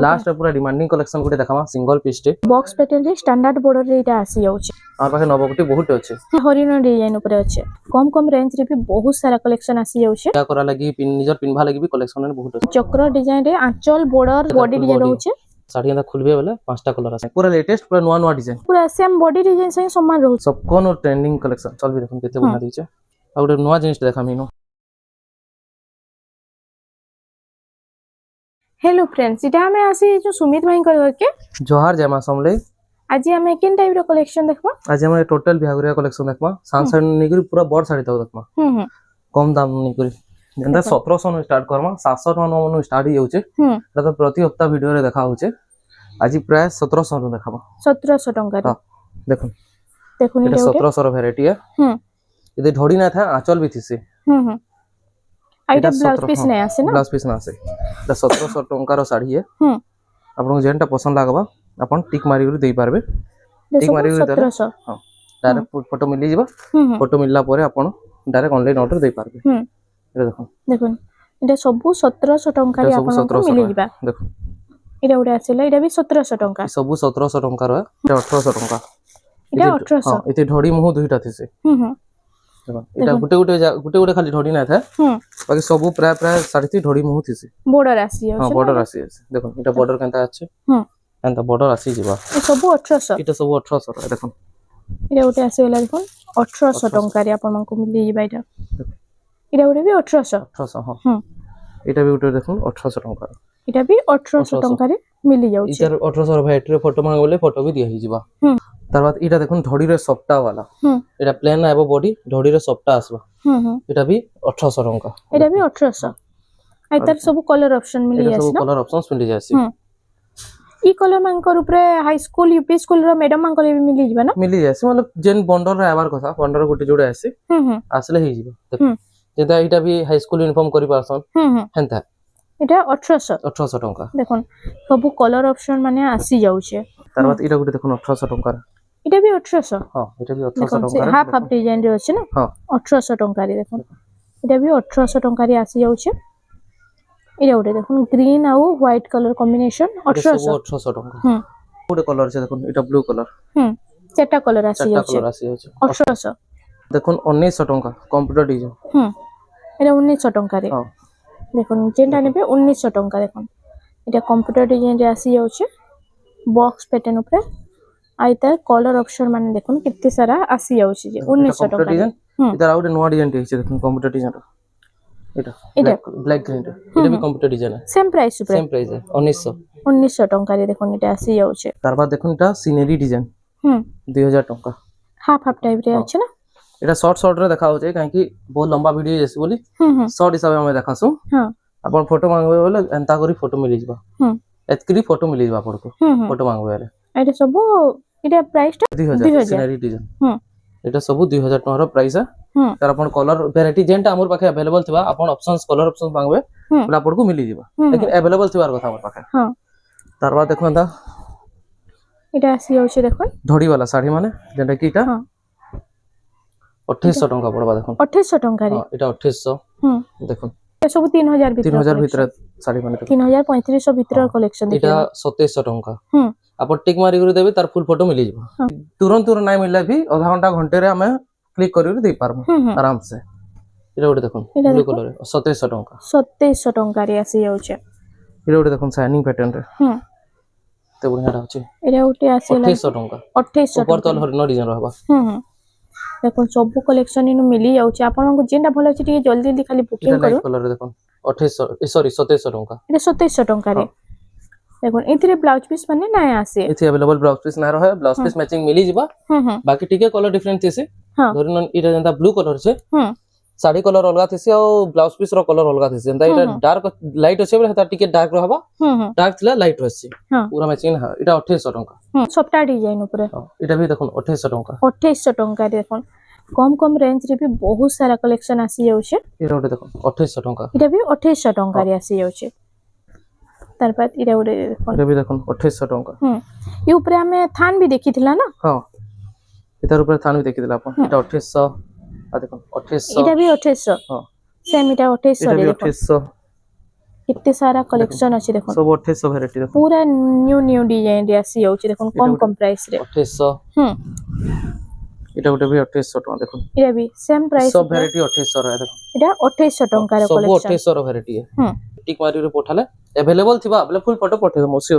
Last पूरा demanding collection गुटे देखामा single piece टे box pattern रे स्टैंडर्ड बॉर्डर रे इटा आसी जाउछ आर पाखे नवगुटी बहुत अच्छे हरिण डिजाइन ऊपर अच्छे कम कम रेंज रे भी बहुत सारा कलेक्शन आसी जाउछ क्या करा लगी निजर पिनभा लगी भी कलेक्शन में बहुत अच्छे चक्र डिजाइन रे आंचल बॉर्डर बॉडी डिजाइन रहउछ साड़ी अंदा खुलबे वाला पांचटा कलर আছে पूरा लेटेस्ट पूरा नवा नवा डिजाइन पूरा सेम बॉडी डिजाइन से समान रहउछ सब कोन ट्रेंडिंग कलेक्शन चल भी देखन केते बना दीचे आ गुटे नवा जिनिस देखा मीनो हेलो फ्रेंड्स इटा हमें आसी जो सुमित भाई कर के जोहार जमा समले आज हमें किन टाइप रो कलेक्शन देखबा आज हम टोटल बिहागुरिया कलेक्शन देखबा सांसन निकरी पूरा बड़ साड़ी तक देखबा कम दाम निकरी जेंदा 1700 नो स्टार्ट करमा 700 टका नो स्टार्ट ही होचे एटा तो प्रति हफ्ता वीडियो रे देखा होचे आज प्राय 1700 नो देखाबा 1700 टका रे देखो देखो ये 1700 रो वैरायटी है इदे ढोडी ना था आंचल भी थीसे आइटा ब्लाउज पीस नै आसे ना ब्लाउज पीस ना आसे एटा 1700 टका रो साड़ी है आपन जेंटा पसंद लागबा आपन टिक मारी कर देई पारबे टिक मारी कर 1700 हां डायरेक्ट फोटो मिली जिबा फोटो मिलला परे आपन डायरेक्ट ऑनलाइन ऑर्डर देई पारबे ये देखो देखो इटा सब 1700 टका रे आपन को मिली जिबा देखो इटा उडा आसेला इटा भी 1700 टका सब 1700 टका रो इटा 1800 टका इटा 1800 हां इते ढोडी मुह दुईटा थिसे देखो इटा गुटे खाली ढोडी ना था बाकी सब प्राय प्राय साड़ी थी ढोडी मुह थिसे बॉर्डर आसी हां बॉर्डर आसी देखो इटा बॉर्डर केनता अच्छे एंता बॉर्डर आसी जिबा सब 1800 इटा सब 1800 रो देखो इटा उटे आसेला देखो 1800 टका रे आपन को मिली जिबा इटा इटा उटे भी 1800 हां इटा भी उटे देखो 1800 टका इटा भी 1800 टका रे मिली जाउ इटा 1800 रो भाई रे फोटो मांगले फोटो भी दिया ही जिबा तार बाद इटा देखो ढोडी रे सफ्टा वाला इटा प्लेन आबो बॉडी ढोडी रे सफ्टा आसबा इटा भी 1800 टका इटा भी 1800 आई तार सब कलर ऑप्शन मिली जास सब कलर ऑप्शंस मिली जासी ई कलर मांकर ऊपर हाई स्कूल यूपी स्कूल रो मैडम मांकर भी मिली जिबा ना मिली जासी मतलब जेन बंडल रे आबार कथा बंडल गुटे जोडे आसी आसले ही जिबा देखो जेदा इटा भी हाई स्कूल यूनिफॉर्म करि पारसन हेंता इटा 1800 टका देखो सब कलर ऑप्शन माने आसी जाउछे तार बाद इटा गुटे देखो 1800 टका इटा भी 1800 हां इटा भी 1800 टका हाफ हाफ डिजाइन रे अछि ना हां 1800 टका रे देखो इटा भी 1800 टका रे आसी जाउछे इटा उडे देखो ग्रीन आ व्हाइट कलर कॉम्बिनेशन 1800 टका गुटे कलर छे देखो इटा ब्लू कलर चारटा कलर आसी जाउछे कलर आसी जाउछे 1800 देखो 1900 टका कंप्यूटर डिजाइन इटा 1900 टका रे हां देखो जेंटा नेबे 1900 टका देखो इटा कंप्यूटर डिजाइन रे आसी जाउछे बॉक्स पैटर्न ऊपर आइता कलर ऑप्शन माने देखो कितने सारा आसी जाउछे जे 1900 टका डिजाइन इधर आउट नवा डिजाइन टे देखो कंप्यूटर डिजाइन इटा ब्लैक ग्रीन इटा भी कंप्यूटर डिजाइन है सेम प्राइस है 1900 टका रे देखो इटा आसी जाउछे तार बाद देखो इटा सीनरी डिजाइन 2000 टका हाफ हाफ टाइप रे अछि ना इटा शॉर्ट रे देखा होचे काहे कि बहुत लंबा वीडियो जेसी बोली शॉर्ट हिसाब में देखासु हां अपन फोटो मांगबे बोले एंता करी फोटो मिली जिबा एतकरी फोटो मिली जिबा पड़को फोटो मांगबे वाले एटा सब इटा प्राइस ता 2000 सीनरी डिजाइन इटा सब 2000 टका रो प्राइस है तार अपन कलर वैरायटी जेंटा हमर पाखे अवेलेबल थिबा अपन ऑप्शंस कलर ऑप्शंस मांगबे बोला पड़को मिली जिबा लेकिन अवेलेबल थिबार कथा हमर पाखे हां तार बाद देखो एंता इटा आसी जाउछे देखो धड़ी वाला साड़ी माने जेंटा कि इटा 2800 टका पड़बा देखो 2800 टका रे इटा 2800 देखो ए सब 3000 भीतर साड़ी माने 3500 भीतर कलेक्शन इटा 2700 टका आप टिक मारी कर देबे तार फुल फोटो मिली जिवो तुरंत नहीं मिलला भी आधा घंटा घंटे रे हमें क्लिक करि दे पारबो आराम से इटा गोटे देखो ब्लू कलर 2700 टका रे आसी जाउछे इटा गोटे देखो शाइनिंग पैटर्न रे ते बढ़िया रहउछे इटा गोटे आसीला 2800 टका 2800 ऊपर तल हरिन डिजाइन रहबा देखो सब कलेक्शन इनु मिली जाउछे आपन को जेंटा भलो अछि टिके जल्दी जल्दी खाली बुकिंग करू कलर देखो 2800 सॉरी 2700 टका इटा 2700 टका रे देखो इथिरे ब्लाउज पीस माने ना आसे इथे अवेलेबल ब्लाउज पीस ना रहे ब्लाउज पीस मैचिंग मिली जिबा बाकी टिके कलर डिफरेंट थिसे धरिन इटा जंता ब्लू कलर छे साड़ी कलर अलगा थिसे और ब्लाउज पीस रो कलर अलगा थिसे जंता इटा डार्क लाइट अछि बले हता टिके डार्क रहबा डार्क थिला लाइट रहसी पूरा मैचिंग ना इटा 2800 टका सबटा डिजाइन ऊपर इटा भी देखो 2800 टका 2800 टका देखो कम कम रेंज रे भी बहुत सारा कलेक्शन आसी जाउछे इटा गोटे देखो 2800 टका इटा भी 2800 टका रे आसी जाउछे तार बाद इटा गोटे देखो इटा भी देखो 2800 टका ई ऊपर हमें थान भी देखिथिला ना हां इतार ऊपर थान भी देखिथिला अपन इटा 2800 आ देखो 2800 इटा भी 2800 हां सेम इटा 2800 रे देखो 2800 कितने सारा कलेक्शन अच्छे देखो सब 2800 वैरायटी देखो पूरा न्यू न्यू डिजाइन रे आसी जाउची देखो कम कम प्राइस रे 2800 এটা গোটে भी 2800 টাকা দেখুন इरा भी सेम प्राइस सब वैरायटी 2800 रे देखो इरा 2800 टंका रे सब कलेक्शन 2800 रो वैरायटी है टिक मारी रे पठाले अवेलेबल थिबा बोले फुल फोटो पठे दो मोसियो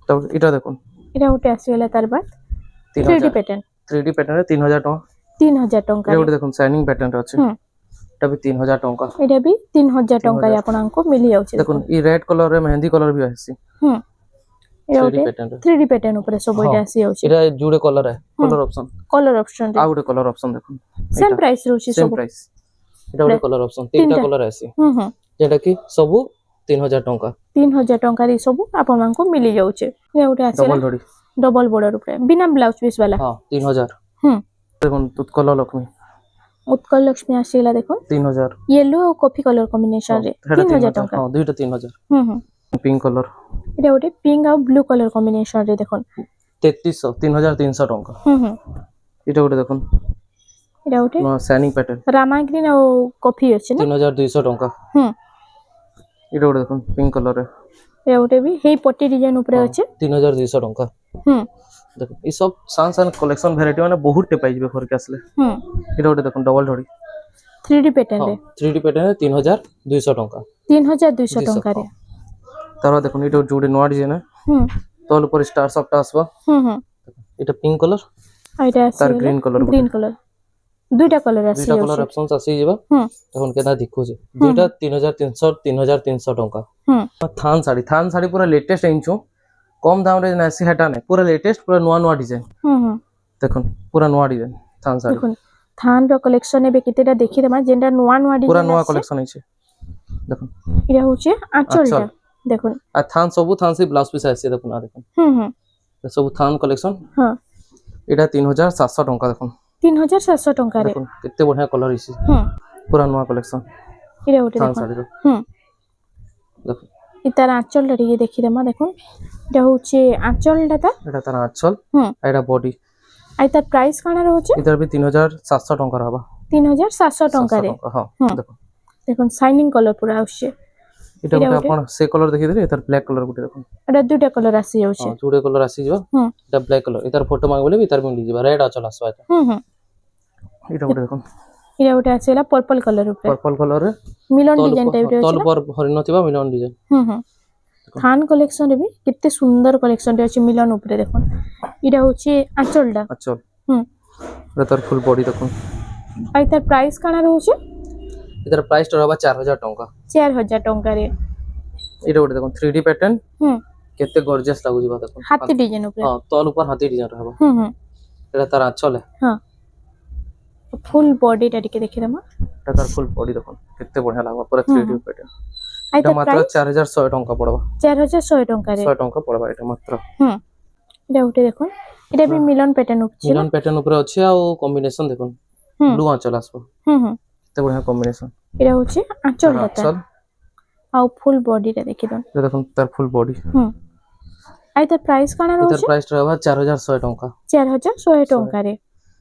तो এটা দেখুন इरा उटे आसी गेला तार बाद 3D पैटर्न 3D पैटर्न रे 3000 টাকা 3000 टंका এটা গোটে দেখুন শাইনিং প্যাটার্ন রে আছে এটা भी 3000 টাকা इरा भी 3000 टंका रे आपनको मिली जाउची देखुन ई रेड कलर रे मेहंदी कलर भी आसी इरा 3D उटे पैटर्न रे 3D पैटर्न ऊपर सब इटा आसी जाउची এটা जुड़े कलर है कलर ऑप्शन रे आ गोटे कलर ऑप्शन देखुन सेम प्राइस रहउची सेम सब प्राइस এটা গোটে कलर ऑप्शन तीनटा कलर आसी जेटा कि सब 3000 টাকা 3000 टंका रे सब आपनको मिली जाउची इरा उटे आसी डबल धड़ी डबल बॉर्डर ऊपर बिना ब्लाउज पीस वाला हां 3000 देखुन उत्कल लक्ष्मी उत्कल लक्ष्मी आसीला देखो 3000 येलो और कॉफी कलर कॉम्बिनेशन रे 3000 टंका हां दुईटा 3000 पिंक कलर इटा उटे पिंक और ब्लू कलर कॉम्बिनेशन रे देखो 3300 3300 টাকা এটা গোটে দেখুন इटा उटे শাইনিং প্যাটার্ন रामा ग्रीन और कॉफी अछि ना 3200 টাকা এটা গোটে দেখুন পিঙ্ক कलर रे इटा उटे भी हेई पट्टी डिजाइन ऊपर अछि 3200 টাকা देखो ई सब सान सान कलेक्शन वैरायटी माने बहुत टे पाइबे घर के आसले এটা গোটে দেখুন डबल धड़ी 3D पैटर्न रे 3D पैटर्न रे 3200 টাকা 3200 टंका रे तारा देखुन এটা जोडे नोआ डिजाइन है तल ऊपर स्टार सबटा आसबा এটা पिंक कलर आ इटा तार ग्रीन कलर दुईटा कलर आसी दुईटा कलर ऑप्शंस आसी जेबा तखन केना देखो जे दुईटा 3300 3300 টাকা थान साड़ी पूरा लेटेस्ट इंचो कम दाम रे नासी हटा ने पूरा लेटेस्ट पूरा नोआ नोआ डिजाइन देखुन पूरा नोआ डिजाइन थान साड़ी देखुन थान रो कलेक्शन एबे केतेटा देखि देमा जेंडा नोआ नोआ डिजाइन पूरा नोआ कलेक्शन है देखुन इरा होचे आंचलटा देखुन आ थान सबु थान से ब्लाउज पीस आसी देखुन आ देखुन सब थान कलेक्शन हां एटा 3700 টাকা देखुन 3700 टंका रे देखुन केते बढ़िया कलर इसी पूरा नोआ कलेक्शन इरा उटे थान देखो साड़ी रो देखुन इतार आंचल रे देखि देमा देखुन इटा होचे आंचलटा ता एटा तार आंचल एटा बॉडी आई तार प्राइस काना रहउचे इधर भी 3700 টাকা रहबा 3700 टंका रे हां देखो देखुन शाइनिंग कलर पूरा आउचे এটা গোটে আপন সে কলর দেখি দেলে এটার ব্ল্যাক কলর গোটে দেখুন এটা দুইটা কলর আসি যাচ্ছে জুড়ে কলর আসি যাব এটা ব্ল্যাক কলর এটার ফটো মাগ বলে ভিতর মিলি যাব রেড আচল আসবা এটা এটা গোটে দেখুন এটা গোটে আসিলা पर्पल कलर ऊपर पर्पल कलर रे मिलन डिजाइन टाइप रे तल पर हरि नथिबा मिलन डिजाइन थान कलेक्शन रे भी कितने सुंदर कलेक्शन रे अछि मिलन ऊपर देखुन इटा होछि आंचलडा आंचल एटार फुल बॉडी देखुन आई तार प्राइस काना रहउछि इधर प्राइस रहबा 4000 টাকা 4000 टंका रे এটা গোটে দেখুন 3D প্যাটার্ন কেতে গর্জিয়াস লাগু जिबा দেখুন हाथी डिजाइन ऊपर हां तल ऊपर हाथी डिजाइन रहबा এটা তার আঁচল हां फुल बॉडी टा टिके देखि दमा এটা তার ফুল বডি দেখুন কেতে बढ़िया লাগবা पूरा 3D প্যাটার্ন এটা মাত্র 4100 টাকা পড়বা 4100 टंका रे 100 টাকা পড়বা এটা মাত্র এটা উঠে দেখুন এটা भी मिलन पैटर्न ऊपर मिलन पैटर्न ऊपर अछि आ कॉम्बिनेशन देखुन ब्लू आंचल आसबो केते बढ़िया कॉम्बिनेशन এটা হচ্ছে আঁচলটা আর ফুল বডিটা দেখি দেন এটা দেখুন তার ফুল বডি আই তার প্রাইস কানা রହୁଛି এটার প্রাইস रहबा 4100 টাকা 4100 টাকা রে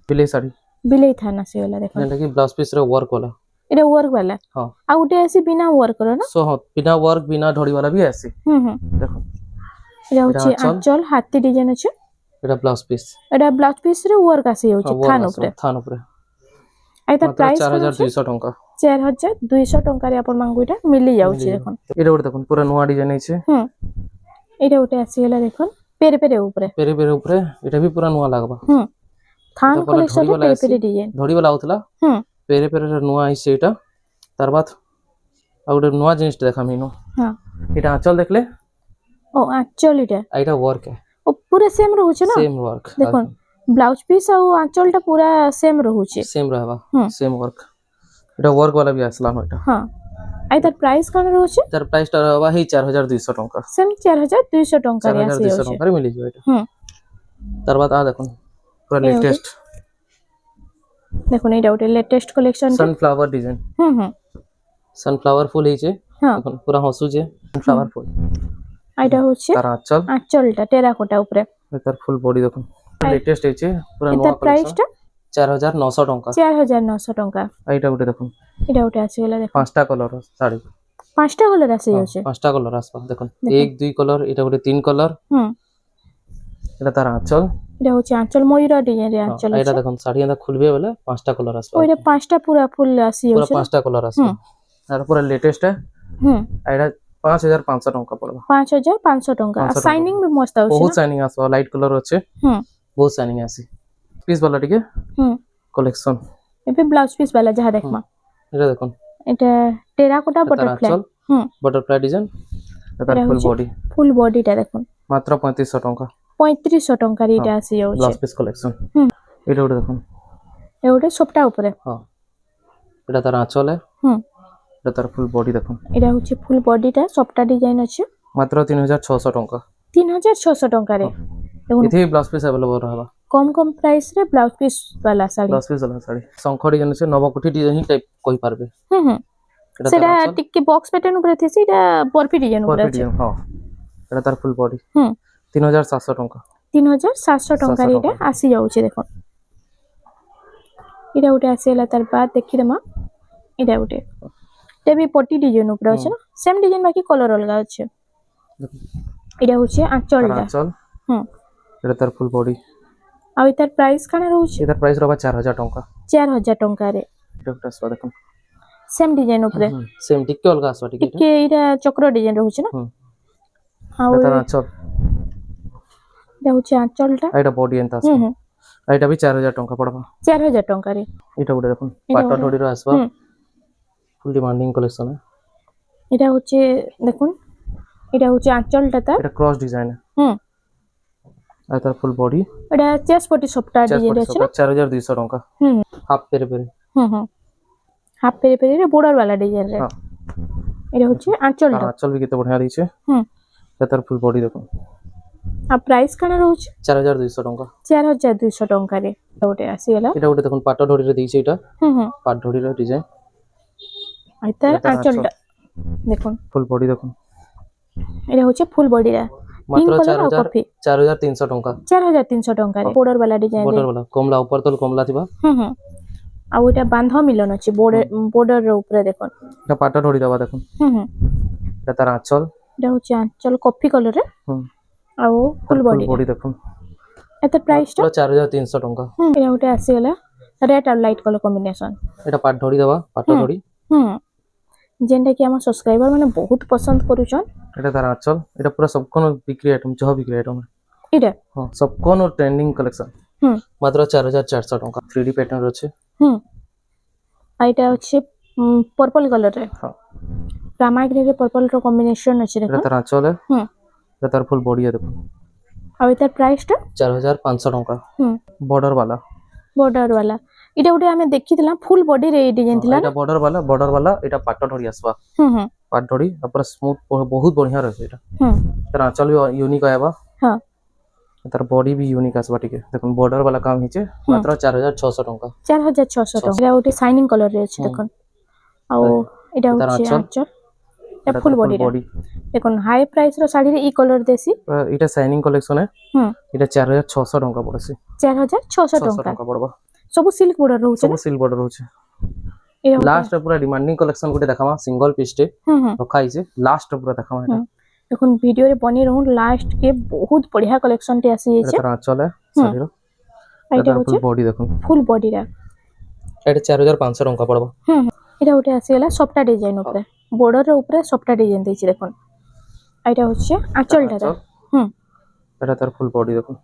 বিলেই শাড়ি বিলেই থানা সিওলা দেখুন যেটা কি ব্লাউজ পিস রে ওয়ার্ক वाला এটা ওয়ার্ক वाला हां আর উঠে আসি বিনা ওয়ার্ক র না সো বিনা ওয়ার্ক বিনা ধড়ি वाला भी আসি দেখুন এটা হচ্ছে আঁচল হাতি ডিজাইন আছে এটা ব্লাউজ পিস এটা ব্লাউজ পিস রে ওয়ার্ক আসি হচ্ছে থান উপরে আই তার প্রাইস 4200 টাকা 4200 टंका रे आपन मांगु इटा मिली जाउची देखुन এটা ওটা দেখুন পুরো নয়া ডিজাইন আছে এটা ওটা আসি গলা দেখুন পেরে পেরে উপরে এটা भी पूरा নয়া লাগবা থান কলেকশন রে পেরে পেরে ডিজাইন ধড়ি वाला होतला পেরে পেরে নয়া আইছে এটা তার বাদ আর ওটা নয়া জিনিসটা দেখামিনো এটা আঁচল দেখলে ও আঁচল এটা ওয়ার্ক ও পুরো সেম রହୁছে না সেম ওয়ার্ক দেখুন ব্লাউজ পিস আর আঁচলটা পুরা সেম রହୁছে সেম रहबा सेम वर्क এটা ওয়ার্ক वाला भी আসলাম এটা हां আই তার প্রাইস কোন রହୁছে তার প্রাইসটা रहबा হে 4200 টাকা সেম 4200 টাকা রে আসে 4200 টাকা রে মিলি যাবে এটা তার বাদ দেখুন পুরো লেটেস্ট দেখুন এটা ওটা latest collection sunflower design sunflower ফুল হইছে দেখুন পুরো হসু যে সানফ্লাওয়ার ফুল এটা হচ্ছে তার আঁচলটা টেরাকোটা উপরে তার ফুল বডি দেখুন লেটেস্ট হইছে পুরো নয়া কালেকশন প্রাইসটা 4900 টাকা 4900 টাকা এইটা ওটা দেখুন এটা ওটা আছে গলা দেখুন পাঁচটা কালার শাড়ি পাঁচটা কালার আসি যাচ্ছে পাঁচটা কলর আসবা দেখুন 1 2 কলর এটা গোটে 3 কলর হুম এটা তার আঁচল এটা হচ্ছে আঁচল ময়ূর ডিজাইন রে আঁচল এটা আছে দেখুন শাড়ি এটা খুলবে বলে পাঁচটা কলর আসবা ওইটা পাঁচটা পুরা ফুল আসি পুরো যাচ্ছে পাঁচটা কলর আসবা আর পুরো লেটেস্ট হুম এটা 5500 টଙ୍କା পড়বা 5500 ଟଙ୍କା 500 ସାଇନିଂ ବି ମସ୍ତ ଆଉଛି ବହୁତ ନା ସାଇନିଂ ଆସିବ ଲାଇଟ୍ କଲର ଅଛି ହୁଁ ବହୁତ ସାଇନିଂ ଆସି ପିସ୍ ବାଲା ଟିକେ ହୁଁ କଲେକ୍ସନ ଏବେ ବ୍ଲାଉଜ ପିସ୍ ବାଲା ଯାହା ଦେଖମା এটা দেখুন এটা টেরাকোটা তার বটরফ্লাই আঁচল হুম বটরফ্লাই ডিজাইন তার ফুল বডি ফুল বডিটা দেখুন মাত্র 3500 টଙ୍କା 3500 ଟଙ୍କାରେ ଏଇଟା ଆସି ଯାଉଛି ব্লাউজ পিস কলেকশন হুম এটা ওটা দেখুন ଏ ଗୋଟେ ସପ୍ତା ଉପରେ হ্যাঁ এটা তার আঁচল হুম এটা তার ফুল বডি দেখুন এটা হচ্ছে ফুল বডিটা সপ্তা ডিজাইন ଅଛି মাত্র 3600 টଙ୍କା 3600 ଟଙ୍କାରେ দেখুন এতে ব্লাউজ পিস अवेलेबल रहबा কম কম প্রাইস রে ব্লাউজ পিস বালা শাড়ি ব্লাউজ পিস वाला শাড়ি শঙ্খ ডিজাইন আছে নবকুঠি ডিজাইন টাইপ কই পারবে হুম হুম এটা সেটা টিকে বক্স প্যাটার্ন উপরে থিসি এটা বরফি ডিজাইন উপরে পরফি আছে ডিজাইন হ্যাঁ এটা তার ফুল বডি হুম 3700 টଙ୍କା 3700 ଟଙ୍କାରେ ଏଇଟା ଆସି ଯାଉଛି ଦେଖୁন ଏଇଟା ଗୋଟେ ଆସିଗଲା ତାର ବାଦ ଦେଖିଦେମା ଏଇଟା ଗୋଟେ এটা ବି ପଟି ডিজাইন ଉପରେ ଅଛି ନା ସେମ୍ ডিজাইন ବାକି କଲର ଅଲଗା ଅଛି এটা হচ্ছে আঁচলটা আঁচল হুম এটা তার ফুল বডি ଆଉ ଏତାର ପ୍ରାଇସ୍ କାଣା ରହୁଛି এটার প্রাইস রহবা 4000 টଙ୍କା 4000 ଟଙ୍କାରେ এটা একটা আসবা দেখুন ସେମ୍ ডিজাইন ଉପରେ সেম টিকে অলগা আসবা টিকে ଟିକେ ଏଇଟା ଚକ୍ର ডিজাଇନ ରହୁଛି ନା হুম ଆଉ এটা তার আঁচল এটা হচ্ছে আঁচলটা এটা বডি এন্তা হুম আসবা হুম এটা भी 4000 টଙ୍କା পড়বা 4000 ଟଙ୍କାରେ এটা ওটা দেখুন এটা পাটর ওটা। ধড়ির আসবা হুম ফুল ডিমান্ডিং কালেকশন এটা হচ্ছে দেখুন এটা হচ্ছে আঁচলটা তার এটা ক্রস ডিজাইন হুম আর তার ফুল বডি এটা চেস্ট পটি সফটওয়্যার ডিজাইন আছে না 4200 টଙ୍କା হুম হাফ পেরে পেরে হুম হুম হাফ পেরে পেরে বর্ডার वाला ডিজাইন রে হ্যাঁ এটা হচ্ছে আঁচলটা আঁচল भी কেতে বঢ়িয়া দিছে হুম এটা তার ফুল বডি দেখুন আর প্রাইস কানা রହୁଛି 4200 ଟଙ୍କା 4200 ଟଙ୍କାରେ ଗୋଟେ ଆସିଗଲା এটা ওটা দেখুন পাটর ধড়িরে দিয়েছে এটা হুম হুম পাট ধড়ির ডিজাইন আর তার এটা আঁচলটা দেখুন ফুল বডি দেখুন এটা হচ্ছে ফুল বডিটা মাত্র পিঙ্ক কলর আর কফি 4300 ଟଙ୍କା 4300 ଟଙ୍କାରେ বর্ডার वाला ডিজাইন রে বর্ডর वाला কমলা উপর তল কমলা থিবা হুম হুম ଆଉ এটা বান্ধ মিলন ଅଛି বর্ডার র উপরে দেখুন এটা পাটর ধড়ি দেবা দেখুন হুম হুম এটা তার আঁচল এটা হচ্ছে আঁচল কফি কলর রে হুম ଆଉ ফুল ফুল বডি বডি দেখুন এত প্রাইসটা পুরো 4300 ଟଙ୍କା এটা ଗୋଟେ ଆସିଗଲା ରେଡ୍ ଆଉ ଲାଇଟ୍ କଲର କମ୍ବିନେସନ এটা পাট ধড়ি দেবা পাট ধড়ি হুম যেটা কি আমার সবস্ক্রাইবার মানে বহুত পছন্দ করুছন এটা তার আঁচল এটা পুরো সবকোন বিক্রি আইটেম জহ বিক্রি আইটেম এটা হ্যাঁ সবকোন ট্রেন্ডিং কালেকশন হুম মাত্র 4400 ଟଙ୍କା 3D প্যাটার্ন আছে হুম আর এটা হচ্ছে পর্পল কলর রে হ্যাঁ রামা গ্রে পর্পল র কম্বিনেশন আছে এটা দেখুন তার আঁচল হুম এটা তার ফুল বডি দেখুন আর এটার প্রাইসটা 4500 ଟଙ୍କା হুম বর্ডর वाला বর্ডার वाला এটা ওটা আমি দেখিছিলাম ফুল বডি রে এই ডিজাইন থিলা এটা বর্ডর वाला এটা পাট ধড়ি আসবা হুম হুম পাট ধড়ি তারপর স্মুথ বহুত বঢ়িয়া রয়েছে এটা হুম তার আঁচল भी यूनिक आएबा হ্যাঁ তার বডি भी यूनिक আসবা টিকে দেখুন বর্ডর वाला काम হিচে মাত্র 4600 ଟଙ୍କା 4600 টঙ্কা এটা ওটা শাইনিং কলর রে আছে দেখুন আর এটা তার হচ্ছে আঁচল। আঁচল এটা ফুল বডি বডি দেখুন হাই প্রাইস র শাড়ি রে ই কলর দেছি এটা শাইনিং কালেকশন হুম এটা 4600 ଟଙ୍କା পড়ছে 4600 600 ଟଙ୍କା ଟଙ୍କା পড়বা ସବୁ সিল্ক বর্ডার রହୁছে ସବୁ ସିଲ୍ ବର୍ଡର ରହୁଛି এটা ଲାଷ୍ଟ ପୁରା ଡିମାଣ୍ଡିଂ କଲେକ୍ସନ ଗୋଟେ ଦେଖାମା ସିଙ୍ଗଲ ପିସ୍ ଟେ হুম হুম ରଖା ହେଇଛି ଲାଷ୍ଟ ପୁରା ଦେଖାମା এটা দেখুন ভিডিও রে বনি রহুন লাস্ট কে বহুত বঢ়িয়া কালেকশন টি আসি এটা যাইছে তার আঁচল শাড়ির এটা এটা হচ্ছে ফুল বডি দেখুন ফুল বডি রা এটা 4500 ଟଙ୍କା ପଡବା হুম এটা ওটা আসিগলা সবটা ডিজাইন উপরে বর্ডার র উপরে সবটা ডিজাইন দিয়েছি দেখুন আর এটা হচ্ছে আঁচলটা রা হুম এটা তার ফুল বডি দেখুন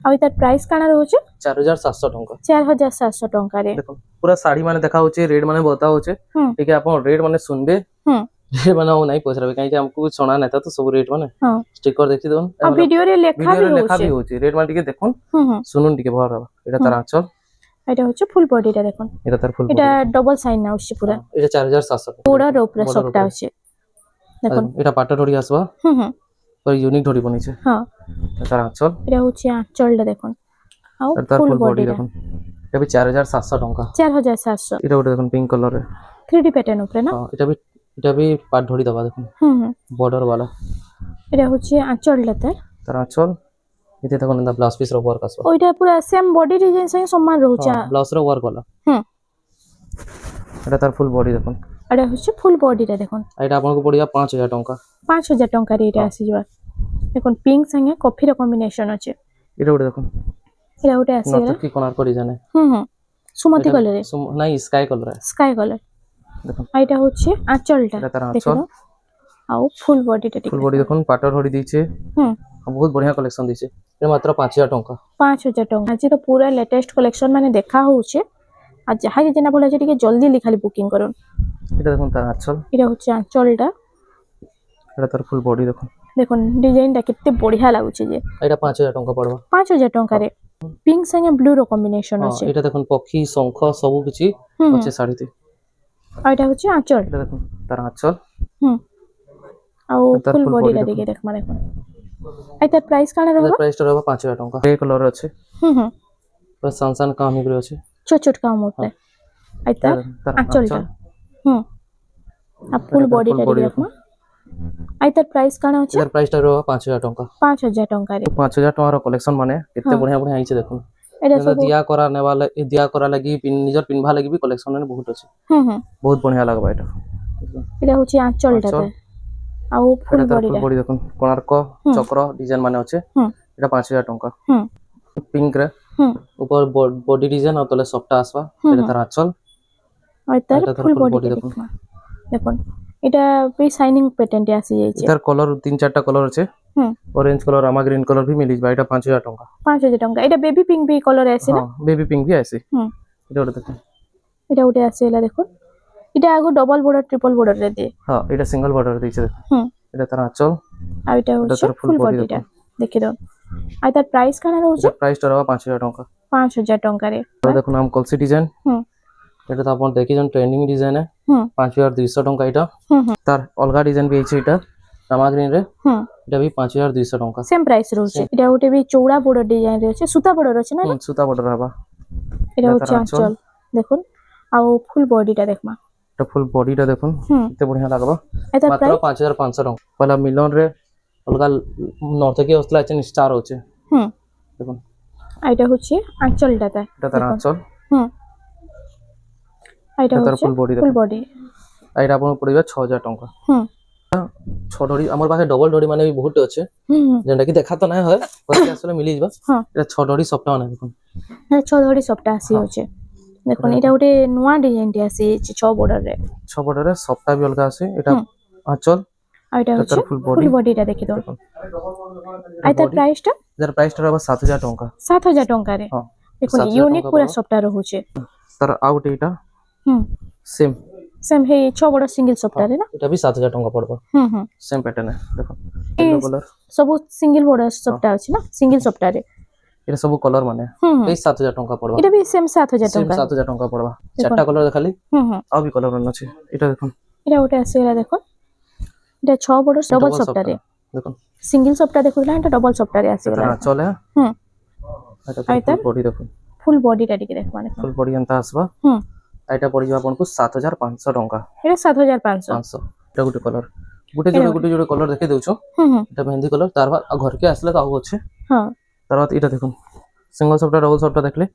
আর এটার প্রাইস কানা রହୁছে 4700 ଟଙ୍କା 4700 ଟଙ୍କାରେ দেখুন পুরা শাড়ি মানে দেখা হচ্ছে রেড মানে বতা হচ্ছে হুম ঠিক আছে আপন রেড মানে শুনবে হুম রেড মানে ও নাই পছরবে কাই যে हमको শোনা নাই তো সব রেড মানে হ্যাঁ স্টিকর দেখি দেখুন আর ভিডিও রে লেখা ভিডিওরে भी লেখা হচ্ছে भी হচ্ছে রেড মানে টিকে দেখুন হুম হুম শুনুন টিকে ভাল হবে এটা তার আঁচল এটা হচ্ছে ফুল বডিটা দেখুন এটা তার ফুল এটা ডবল সাইন না হচ্ছে পুরা এটা 4700 ଟଙ୍କା বর্ডার উপরে সবটা আছে দেখুন এটা পাটা ধড়ি আসবা হুম হুম পুরো ইউনিক ধড়ি বনিছে হ্যাঁ তার আঁচল এটা হচ্ছে আঁচলটা দেখুন আর আর তার ফুল ফুল বডি বডিটা দেখুন এটা भी 4700 ଟଙ୍କା 4700 এটা ওটা দেখুন পিঙ্ক কালারে 3D প্যাটার্ন উপরে না হ্যাঁ এটা भी পাট ধড়ি দেবা দেখুন হুম হুম বর্ডর वाला এটা হচ্ছে আঁচলটা তার আঁচল এতে দেখুন এটা ব্লাউজ পিস র ওয়ার্ক আসবা ওইটা পুরো সেম বডি ডিজাইন সঙ্গে সমান রହୁছে ব্লাউজ র ওয়ার্ক वाला হুম এটা তার ফুল বডি দেখুন এটা হচ্ছে ফুল বডিটা দেখুন এটা আপনাকে পড়িয়া 5000 টঙ্কা 5000 টঙ্কার এটা আসিবা দেখুন পিঙ্ক সঙ্গে কফির কম্বিনেশন আছে এটা ওটা দেখুন এটা ওটা আসিবা নর্তকি কোনার্ক ডিজাইন সুমতি কালারে নাই স্কাই কালার স্কাই কালার দেখুন এটা হচ্ছে আঁচলটা এটা তার দেখুন আঁচল ଆଉ ফুল বডিটা ঠিক ফুল বডি দেখুন পাটর হরি দিছে বহুত বঢ়িয়া কালেকশন দিছে এটা মাত্র 5000 টঙ্কা 5000 ଟଙ୍କା ଆଜି ତ ପୁରା ଲେଟେଷ୍ଟ କଲେକ୍ସନ ମାନେ ଦେଖା ହଉଛି ଆଉ ଯାହା କି ଜଣା ପଡୁଛି ଟିକେ ଜଲ୍ଦି ଖାଲି ବୁକିଂ করুন এটা দেখুন তার আঁচল এটা হচ্ছে আঁচলটা এটা তার ফুল বডি দেখুন দেখুন ডিজাইনটা কেতে বঢ়িয়া লাগুছে যে এটা 5000 টঙ্কা পড়বা 5000 ଟଙ୍କାରେ পিঙ্ক সঙ্গে ব্লু র কম্বিনেশন আছে এটা দেখুন পক্ষী শঙ্খ সবু কিছু আছে শাড়িতে আর এটা হচ্ছে আঁচল এটা দেখুন তার আঁচল ଆଉ ফুল বডিটা দেখে দেখমা দেখুন আর তার প্রাইস কাଣା এটা रहबा প্রাইসটা रहबा 5000 টঙ্কা গ্রে কালার আছে পুরো সানসান কাম হিগরে আছে ছোট ছোট কাম উপরে আর তার আঁচলটা আর ফুল বডিটা দেখে দেখমা আর তার প্রাইস কাଣା আছে এর প্রাইসটা रहबा 5000 টঙ্কা 5000 ଟଙ୍କାରେ 5000 টঙ্কার কালেকশন মানে কেতে বঢ়িয়া বঢ়িয়া আইছে দেখুন এটা এটা দিয়া করা নেবালে দিয়া করা লাগি নিজর পিনভা লাগি বি কালেকশন মানে বহুত আছে বহুত বঢ়িয়া লাগবা এটা এটা হচ্ছে আঁচলটা ଆଉ ফুল এটা বডিটা ফুল বডি দেখুন কোଣାର୍କ চক্র ডিজাইন মানে আছে এটা 5000 টঙ্কা পিঙ্ক রে উপর বডি ডিজাইন আর তলে সফট আসবা এটা তার আঁচল আর তার ফুল বডিটা দেখুন দেখুন এটা भी শাইনিং প্যাটার্নটি আসি যাইছে এটার কালার তিন চারটা কালার আছে অরেঞ্জ কালার আমা গ্রিন কালার ভি মিলি যাবে এটা 5000 টঙ্কা 5000 ଟଙ୍କା এটা বেবি পিঙ্ক भी কলর আছে না বেবি পিঙ্ক ভি আছে এটা ওটা দেখুন এটা উঠে আছে এলা দেখুন এটা আগো ডবল বর্ডার ট্রিপল বর্ডার রে দিয়ে হ্যাঁ এটা সিঙ্গেল বর্ডার দিয়েছে দেখুন এটা তার আঁচল আর এটা হচ্ছে ফুল বডিটা দেখি দাও আর তার প্রাইস কানা রହୁছে প্রাইসটা রহবা 5000 টঙ্কা 5000 ଟଙ୍କାରେ দেখুন আম কলসি ডিজাইন এটা তো আপন দেখিছেন ট্রেন্ডিং ডিজাইন 5200 টঙ্কা এটা তার অলগা ডিজাইন বি আছে এটা রামা গ্রিন রে এটা বি 5200 টঙ্কা সেম প্রাইস রହୁছে এটা ওটে বি চৌড়া বর্ডার ডিজাইন রয়েছে সুতা বর্ডার আছে না সুতা বর্ডার হবা এটা হচ্ছে আঁচল দেখুন আর ফুল বডিটা দেখমা এটা ফুল বডিটা দেখুন কেতে বঢ়িয়া লাগবা এটা মাত্র 5500 টঙ্কা পলা মিলন রে অলগা নর্থ থেকে আসলে আছে স্টার হচ্ছে দেখুন আর এটা হচ্ছে আঁচলটা এটা তার আঁচল আর এটা হচ্ছে ফুল বডি আর এটা আপনার পড়িবা 6000 টঙ্কা ছ ডরি আমার পাখে ডবল ডরি মানে भी बहुत আছে যেটা কি দেখা তো না হয় পরে আসলে মিলি যাবা এটা ছ ডরি সবটা মানে দেখুন হ্যাঁ ছ ডরি সবটা আসি হচ্ছে দেখুন এটা ওটে নয়া ডিজাইনটি আসি ছ বর্ডার রে সবটা भी অলগা আছে এটা আঁচল আর এটা হচ্ছে ফুল বডিটা দেখি দাও আর তার প্রাইসটা যার প্রাইসটা হবে 7000 টঙ্কা 7000 ଟଙ୍କାରେ দেখুন ইউনিক পুরা সবটা রହୁছে তার আউট এটা সেম সেম হে ছ বড় সিঙ্গেল সফটওয়্যার না এটা भी 7000 টঙ্কা পড়বা সেম প্যাটার্ন দেখো ইয়েলো কালার সব সিঙ্গেল বড় সফটওয়্যার আছে না সিঙ্গেল সফটওয়্যারে এটা সব কালার মানে এই 7000 টঙ্কা পড়বা এটা भी সেম 7000 ଟଙ୍କା 7000 টঙ্কা পড়বা চারটা কালার দেখালি আর भी কালার আছে এটা দেখুন এটা ওটা আছে এরা দেখুন এটা ছ বড় ডবল সফটওয়্যারে দেখুন সিঙ্গেল সফটওয়্যার দেখুন এটা ডবল সফটওয়্যারে আছে এটা চলে এটা ফুল বডি দেখুন ফুল বডিটা দিকে দেখো মানে ফুল বডি এন্তা আসবা এটা পড়ি যাবে আপনাকে 7500 টঙ্কা এটা 7500 এটা গুটে কালার গুটে জোড়ে কালার দেখে দেউছো এটা মেহেন্দি কালার তার বাদ ঘর কে আসলে তো আছে তার বাদ এটা দেখুন সিঙ্গেল সফটওয়্যার ডবল সফটওয়্যার দেখলে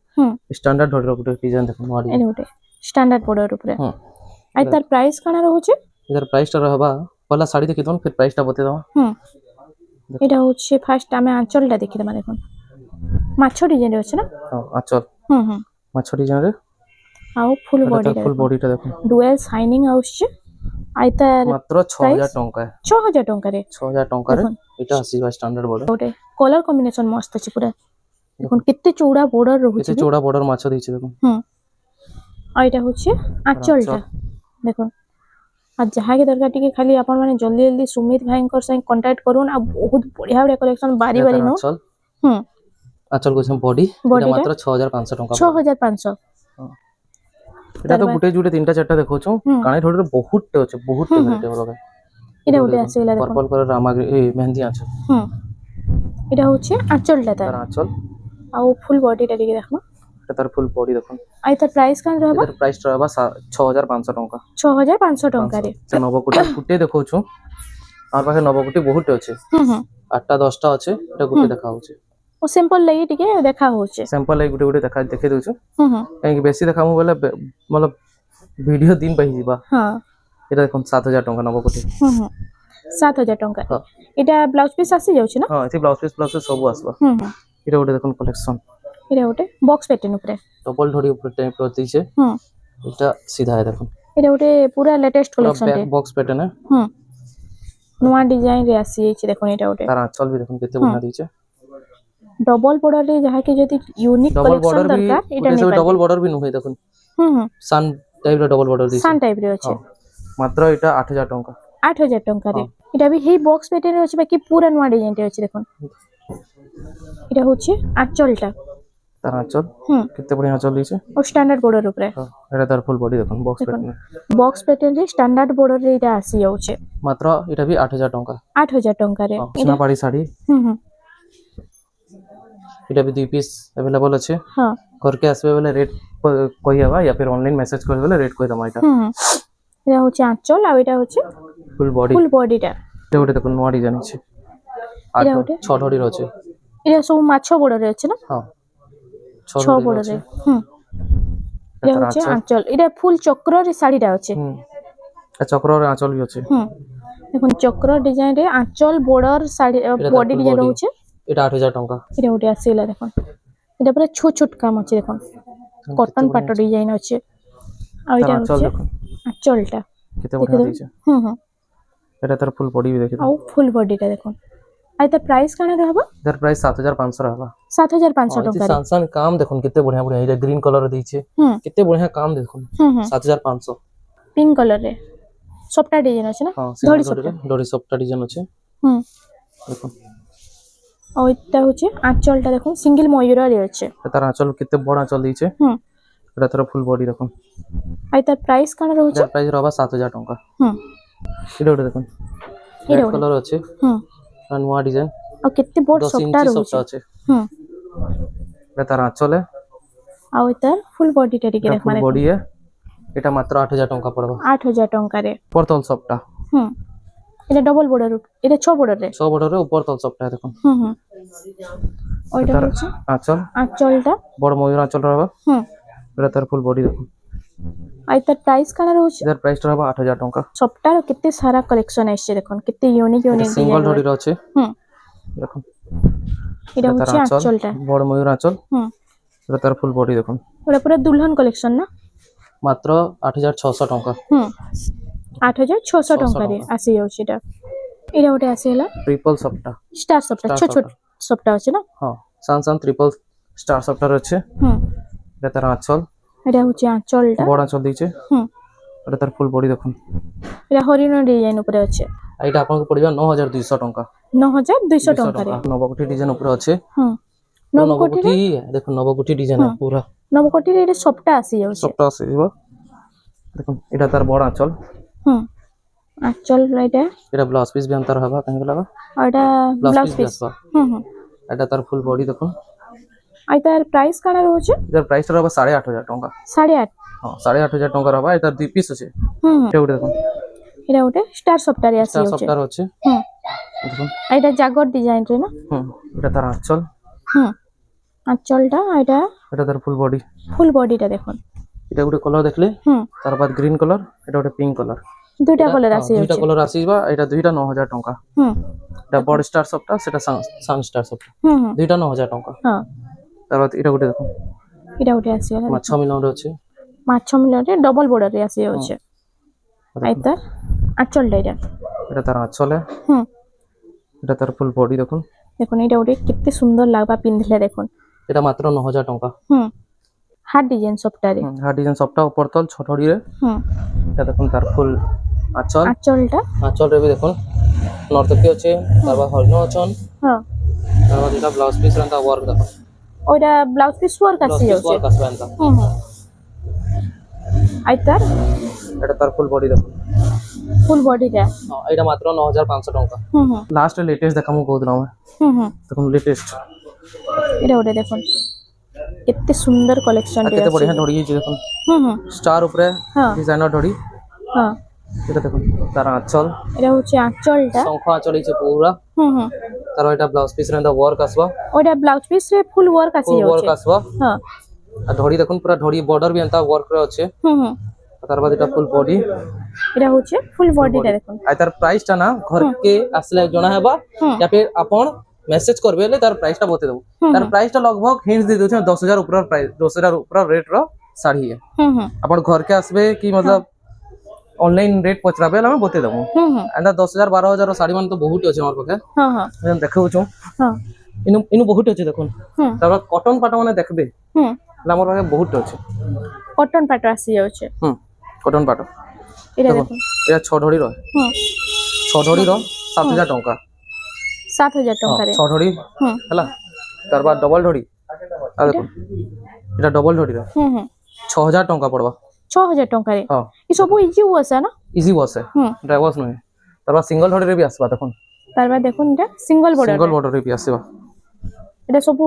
স্ট্যান্ডার্ড ধরে গুটে ডিজাইন দেখুন মারি এটা গুটে স্ট্যান্ডার্ড বর্ডার উপরে আর তার প্রাইস কানা রହୁছে এটার প্রাইসটা रहबा পলা শাড়ি দেখি দন ফির প্রাইসটা বতে দাও এটা হচ্ছে ফার্স্ট আমি আঁচলটা দেখি দেবা দেখুন মাছ ডিজাইন আছে না আঁচল মাছ ডিজাইন রে ଆଉ ফুল বডিটা দেখুন ডুয়াল শাইনিং আসছে আর তার মাত্র 6000 টঙ্কা 6000 ଟଙ୍କାରେ 6000 টঙ্কাରେ এটা আসিবা স্ট্যান্ডার্ড বর্ডার ওটে কলার কম্বিনেশন মস্ত আছে পুরা দেখুন কেতে চৌড়া বর্ডার রହୁছে কেতে চৌড়া বর্ডার মাছ দিছে দেখুন আর এটা হচ্ছে আঁচলটা দেখুন আর যাহা কি দরকার টিকে খালি আপন মানে জলদি জলদি সুমিত ভাইঙ্কর সাথে কন্টাক্ট করুন আর বহুত বঢ়িয়া বঢ়িয়া কালেকশন বারি বারি নো আঁচল কইছম বডি এটা মাত্র 6500 টঙ্কা 6500 এটা তো গুটে জুটে তিনটা চারটা দেখোছো কানে ঠোড়ে বহুতটে আছে বহুত ভ্যারাইটি হবে এটা উঠে আছে এলা দেখুন পার্পল কালার রামাগ্রি এই মেহেন্দি আছে এটা হচ্ছে আঁচলটা তার আঁচল আর ফুল বডিটা দিকে দেখো এটা তার ফুল বডি দেখুন আর তার প্রাইস কান रहबा এর প্রাইসটা रहबा 6500 টঙ্কা 6500 ଟଙ୍କାରେ নবকুটি গুটে দেখোছো আর পাখে নবকুটি বহুতটে আছে 8টা 10টা আছে এটা গুটে দেখা হচ্ছে ও সিম্পল লাগি টিকে দেখা হচ্ছে সিম্পল লাগি গুটে গুটে দেখা দেখে দউছো কাই বেশি দেখামু বলে मतलब ভিডিও দিন পাই দিবা এটা দেখুন 7000 টଙ୍କା নবকোটি। 7000 টଙ୍କା হ্যাঁ এটা ব্লাউজ পিস আসি যাଉଛି না? হ্যাঁ এটি ব্লাউজ পিস ସବୁ আসবা। এটা ওটা দেখুন কালেকশন, এটা গোটে বক্স প্যাটার্ন উপরে ডবল ধড়ি উপরে টাইপ র দিছে। এটা সিধা দেখুন, এটা গোটে পুরা লেটেস্ট পুরা কালেকশন ব্যাক রে। বক্স প্যাটার্ন है। নয়া ডিজাইন রে আসি যাইছে দেখুন এটা গোটে। তার আঁচল भी দেখুন কেতে বনা দিছে, ডবল বর্ডর রে যাহাকে যদি ইউনিক ডবল কালেকশন বর্ডর भी দরকার এটা এটা নেই সব পারবে। ডবল বর্ডর भी নুহে দেখুন, সান টাইপ র ডবল বর্ডর দিছে। সান টাইপ রে আছে, মাত্র এটা 8000 টଙ୍କା। 8000 টଙ୍କା রে এটা भी হেই বক্স প্যাটার্ন আছে বাকি পুরা নয়া ডিজাইন রে আছে দেখুন। এটা হচ্ছে আঁচলটা, তার আঁচল কেতে বড়িয়া আঁচল দিছে, ও স্ট্যান্ডার্ড বর্ডর উপরে। এটা তার ফুল বডি দেখুন বক্স প্যাটার্ন, বক্স প্যাটার্ন রে স্ট্যান্ডার্ড বর্ডর রে এটা আসি যাচ্ছে। মাত্র এটা भी 8000 টଙ୍କା। 8000 টଙ୍କା রে চিনা পাড়ি শাড়ি, এটা भी 2 পিস अवेलेबल আছে। হ্যাঁ করকে আসবে বলে রেট কই হবা, या फिर অনলাইন মেসেজ করে বলে রেট কই দমা। এটা এটা হচ্ছে আঁচল আর এটা হচ্ছে ফুল বডি, ফুল বডিটা। এটা ওটা দেখুন নয়া ডিজাইন আছে, আর এটা ওটা 6 ধড়ির আছে। এটা সব মাছ বর্ডরে আছে না? হ্যাঁ 6 বর্ডরে। এটা হচ্ছে আঁচল, এটা ফুল চক্রের শাড়িটা আছে। আর চক্রর আঁচল भी আছে। দেখুন চক্র ডিজাইন রে আঁচল বর্ডর শাড়ি বডি ডিজাইন রয়েছে। এটা 8000 টଙ୍କା। এটা ওটা আসিলা দেখুন, এটা পুরো ছোট ছোট কাম আছে দেখুন, কটন পাট ডিজাইন আছে। আর এটা হচ্ছে আঁচলটা কেতে বড় দিছে। এটা তার ফুল বডি भी দেখি, আর ফুল বডিটা দেখুন। আর তার প্রাইস কেন रहबा? এর প্রাইস 7500 रहबा। 7500 টাকা রে। সানসান কাম দেখুন কেতে বড়িয়া বড়িয়া, এটা গ্রিন কালার দিছে, কেতে বড়িয়া কাম দেখুন। 7500। পিঙ্ক কালার রে সবটা ডিজাইন আছে না? ধড়ি সবটা, ধড়ি সবটা ডিজাইন আছে। দেখুন আর এটা হচ্ছে আঁচলটা দেখুন সিঙ্গেল ময়ূরের আছে। তার আঁচল কেতে বড় আঁচল দিছে। এটা তার ফুল বডি দেখুন। আর তার প্রাইস কেন রয়েছে? এর প্রাইস रहबा 7000 টଙ୍କା। এটা ওটা দেখুন রেড কালার আছে, আর নয়া ডিজাইন, আর কেতে বড় সবটা রয়েছে। আছে। এটা তার আঁচলে, আর তার ফুল বডিটা টিকে দেখ মানে বডি है। এটা মাত্র 8000 টଙ୍କା পড়বা। 8000 টাকা রে। পরতল সবটা। এটা ডবল বর্ডার, এটা 6 বর্ডার রে। 6 বর্ডারে উপর তল সবটা দেখুন। ওইটা হচ্ছে আঁচল, আঁচলটা বড় ময়ূর আঁচল रहबा। এটা তার ফুল বডি দেখুন। আর তার প্রাইস কেন রয়েছে? এর প্রাইস रहबा 8000 টଙ୍କା। সবটার কেতে সারা কালেকশন আসছে দেখুন, কেতে ইউনিক ইউনিক সিঙ্গেল ডিজাইন ধড়ির আছে। দেখুন এটা হচ্ছে আঁচলটা, বড় ময়ূর আঁচল। এটা তার ফুল বডি দেখুন। ওটা পুরো দুলহন কালেকশন না? মাত্র 8600 টଙ୍କା। 8600 টাকা রে আসি যাচ্ছে এটা। এটা ওটা আসি হলা ট্রিপল সবটা, স্টার সবটা ছোট ছোট সবটা আছে না? হ্যাঁ সানসান ট্রিপল স্টার সবটার আছে। এটা তার আঁচল, এটা হচ্ছে আঁচলটা বড় আঁচল দিয়েছে। এটা তার ফুল বডি দেখুন। এটা হরিণ ডিজাইন উপরে আছে। এটা আপনাকে পড়িবা 9200 টଙ୍କା। 9200 টাকা রে। নবকোটি ডিজাইন উপরে আছে। নবকোটি দেখুন নবকোটি ডিজাইন পুরা। নবকোটির এটা সবটা আসি যাচ্ছে। সবটা আছে দেখুন। এটা তার বড় আঁচল। আঁচল এটা। এটা ব্লাউজ পিস भी अंतर होगा कहीं लगा। আর এটা ব্লাউজ পিস। এটা তার ফুল বডি দেখুন। আর তার প্রাইস কেন রয়েছে? এর প্রাইস रहबा 8500 টଙ୍କା। 8.5। হ্যাঁ 8500 টଙ୍କା रहबा। এটা দুই পিস আছে। এটা ওটা দেখুন। এটা ওটা স্টার সফটওয়্যার আসি স্টার যাচ্ছে। সফটওয়্যার আছে। দেখুন এটা জাগর ডিজাইন রে না? এটা তার আঁচল। আঁচলটা এটা তার ফুল বডি। ফুল বডিটা দেখুন। এটা একটা কালার দেখলে, তারপর গ্রিন কালার, এটা একটা পিঙ্ক কালার। দুইটা কালার আসি যাচ্ছে। দুইটা কালার আসিবা। এটা দুইটা 9000 টଙ୍କା। এটা বড় স্টার সফটটা, সেটা সান স্টার সফট। দুইটা 9000 টଙ୍କା। হ্যাঁ তারপর এটা একটা দেখুন। এটা ওটা আসি হলা মাছ মিলানো আছে। মাছ মিলারে ডবল বর্ডারে আসি যাচ্ছে। আর তার আঁচলটা এটা। এটা তার আঁচলে। এটা তার ফুল বডি দেখুন। দেখুন এটা ওটা কেতে সুন্দর লাগবা পিনলে দেখুন। এটা মাত্র 9000 টଙ୍କା। হার্ড ডিজাইন সবটারে। হার্ড ডিজাইন সবটা উপর তল ছোট ধড়িরে। এটা দেখুন তার ফুল আঁচল। আঁচলটা আঁচল রে দেখুন নর্তকী আছে, তারপর হরিণ আঁচল। তারপর এটা ব্লাউজ পিস রান্তা ওয়ার্ক দেখুন। ওইটা ব্লাউজ পিস ওয়ার্ক আসি যাচ্ছে। ওয়ার্ক আসবে আনতা। আর তার এটা তার ফুল বডি দেখুন। ফুল বডিটা। এটা মাত্র 9500 টଙ୍କା। লাস্ট লেটেস্ট দেখামু কହୁଥିଲା আমি। দেখুন লেটেস্ট। এটা ওটা দেখুন কেতে সুন্দর কালেকশন রে কেতে আছে। বড়িয়া ধড়ি আছে দেখুন। স্টার উপরে ডিজাইনার ধড়ি। এটা দেখুন তার আঁচল। এটা হচ্ছে আঁচলটা। শঙ্খ আঁচল আছে পুরা। তার এটা ব্লাউজ পিস রান্তা ওয়ার্ক আসবা। ওটা ব্লাউজ পিস রে ফুল ওয়ার্ক আসি যাচ্ছে। ওয়ার্ক আসবা। আর ধড়ি দেখুন পুরা ধড়ি বর্ডার भी अंता ওয়ার্ক রে আছে। তারপর এটা ফুল বডি। এটা হচ্ছে ফুল বডিটা দেখুন আর তার প্রাইসটা না ঘরকে আসলে জনা হেবা या फिर আপন মেসেজ করবে ले তার প্রাইসটা বতে দেব তার প্রাইসটা লগভগ হিন্টস দে দেছে 10000 উপর প্রাইস 10000 উপর রেট रो শাড়ি है আপন ঘরকে আসবে কি मतलब ऑनलाइन रेट पचराबे আমি বতে দেব এন্ড 10000 12000 ର শাড়ি মান তো বহুত আছে আমার পাখে আমি দেখাউছো ইনু ইনু বহুত আছে দেখুন তারপর কটন পাটা মানে দেখবে আমার পাখে বহুত আছে কটন পাট আসি যাচ্ছে কটন পাটা এটা দেখুন এটা 6 ধড়ি র 6 ধড়ি র 7000 টঙ্কা 7000 টঙ্কা রে 6 ধড়ি হলা তারপর ডবল ধড়ি আ দেখুন এটা ডবল ধড়ি র 6000 টঙ্কা পড়বা 6000 টঙ্কা রে ই সবু ইজি ওয়াস না ইজি ওয়াস ড্রাই ওয়াশ নয় তারপর সিঙ্গল ধড়ি রে বি আসবা দেখুন তারপর দেখুন এটা সিঙ্গল বর্ডার রে বি আসবা এটা সবু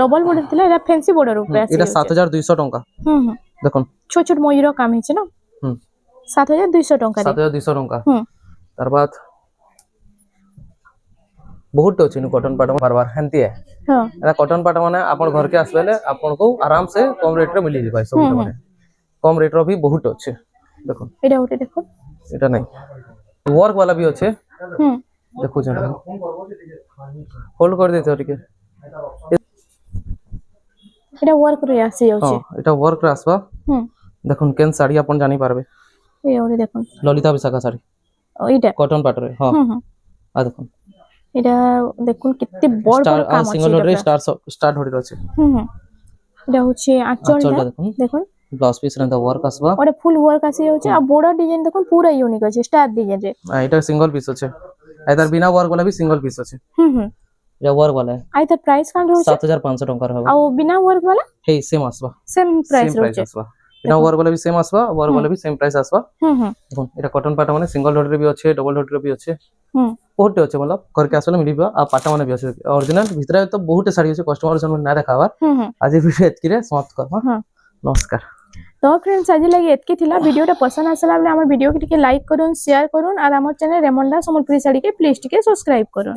ডবল বর্ডার দিলা এটা ফ্যান্সি বর্ডার উপরে আছে এটা 7200 টঙ্কা দেখুন ছোট ছোট ময়ূর কাম হইছে না 7200 টঙ্কা রে 7200 টঙ্কা তারপর বহুত আছে नु कॉटन पाटा बार-बार हेंती है हां एटा कॉटन पाटा माने आपण घर के आसबेले आपण को आराम से कम रेट रे मिली जाय सब माने कम रेट रो भी बहुत আছে দেখুন এটা ওটা দেখুন এটা নাই वर्क वाला भी আছে দেখো জানা হোল্ড করে দিতে ওটিকে এটা ওয়ার্ক রে আসি যাচ্ছে এটা ওয়ার্ক রে আসবা দেখুন কেন শাড়ি आपण জানি পারবে এই ওরে দেখুন ললিতা বিশাখা শাড়ি ওইটা কটন পাটা রে হ্যাঁ আ দেখুন এটা দেখুন কত বড় বড় কাম আছে সিঙ্গেল অর্ডারে স্টার্ট হয়ে আছে এটা হচ্ছে আঁচলটা দেখুন ব্লাউজ পিস রে ওয়ার্ক আসবা ওরে ফুল ওয়ার্ক আসি যাচ্ছে আর বর্ডার ডিজাইন দেখুন পুরো ইউনিক আছে স্টার ডিজাইন রে এটা সিঙ্গেল পিস আছে এটার বিনা ওয়ার্ক वाला भी সিঙ্গেল পিস আছে এটা ওয়ার্ক वाला है আইতার প্রাইস কান রয়েছে 7500 টাকা হবে আর বিনা ওয়ার্ক वाला हे सेम আসবা সেম প্রাইস রয়েছে আসবা বিনা ওয়ার্ক वाला भी सेम আসবা ওয়ার্ক वाला भी सेम প্রাইস আসবা দেখুন এটা কটন পাটা মানে সিঙ্গেল ডট রে भी আছে ডবল ডট রে भी আছে बहुत अच्छे मतलब घर के आसले मिलिबा आ पाटा माने भी अच्छे ओरिजिनल भीतर तो बहुत साड़ी আছে कस्टमर जन ना देखावा आज वीडियो एतकी रे समाप्त करबा नमस्कार तो फ्रेंड्स आज लगे एतकी थिला वीडियोटा पसंद आसला बले हमर वीडियो के लाइक करूँ शेयर करूँ और हमर चैनल रेमंडा सम्बलपुरी साड़ी के प्लीज टिके सब्सक्राइब करूँ।